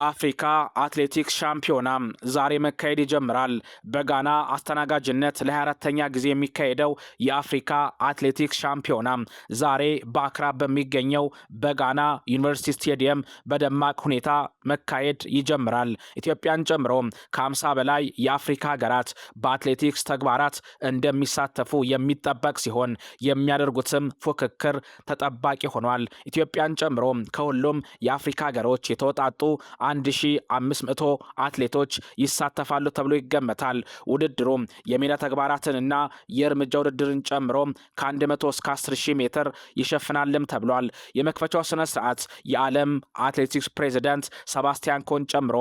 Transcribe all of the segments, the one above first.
አፍሪካ አትሌቲክስ ሻምፒዮና ዛሬ መካሄድ ይጀምራል። በጋና አስተናጋጅነት ለ24ተኛ ጊዜ የሚካሄደው የአፍሪካ አትሌቲክስ ሻምፒዮና ዛሬ በአክራ በሚገኘው በጋና ዩኒቨርሲቲ ስቴዲየም በደማቅ ሁኔታ መካሄድ ይጀምራል። ኢትዮጵያን ጨምሮ ከ50 በላይ የአፍሪካ ሀገራት በአትሌቲክስ ተግባራት እንደሚሳተፉ የሚጠበቅ ሲሆን የሚያደርጉትም ፉክክር ተጠባቂ ሆኗል። ኢትዮጵያን ጨምሮ ከሁሉም የአፍሪካ ሀገሮች የተወጣጡ 1500 አትሌቶች ይሳተፋሉ ተብሎ ይገመታል። ውድድሩ የሜዳ ተግባራትንና የእርምጃ ውድድርን ጨምሮ ከ100 እስከ 10000 ሜትር ይሸፍናልም ተብሏል። የመክፈቻው ስነ ስርዓት የዓለም አትሌቲክስ ፕሬዝዳንት ሰባስቲያን ኮን ጨምሮ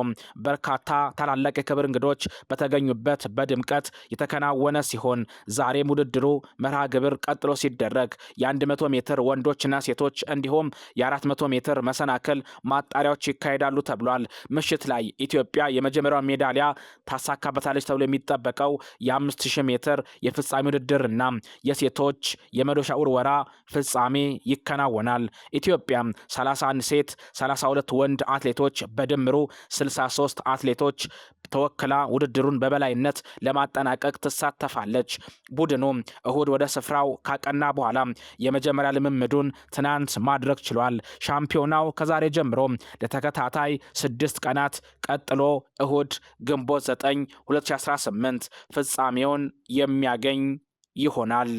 በርካታ ታላላቅ የክብር እንግዶች በተገኙበት በድምቀት የተከናወነ ሲሆን ዛሬም ውድድሩ መርሃ ግብር ቀጥሎ ሲደረግ የ100 ሜትር ወንዶችና ሴቶች እንዲሁም የ400 ሜትር መሰናክል ማጣሪያዎች ይካሄዳሉ ተብሏል። ምሽት ላይ ኢትዮጵያ የመጀመሪያው ሜዳሊያ ታሳካበታለች ተብሎ የሚጠበቀው የ5000 ሜትር የፍጻሜ ውድድርና የሴቶች የመዶሻ ውርወራ ፍጻሜ ይከናወናል። ኢትዮጵያ 31 ሴት 32 ወንድ አትሌቶች በድምሩ 63 አትሌቶች ተወክላ ውድድሩን በበላይነት ለማጠናቀቅ ትሳተፋለች። ቡድኑ እሁድ ወደ ስፍራው ካቀና በኋላ የመጀመሪያ ልምምዱን ትናንት ማድረግ ችሏል። ሻምፒዮናው ከዛሬ ጀምሮ ለተከታታይ 6 ቀናት ቀጥሎ እሁድ ግንቦት 9 2018 ፍጻሜውን የሚያገኝ ይሆናል።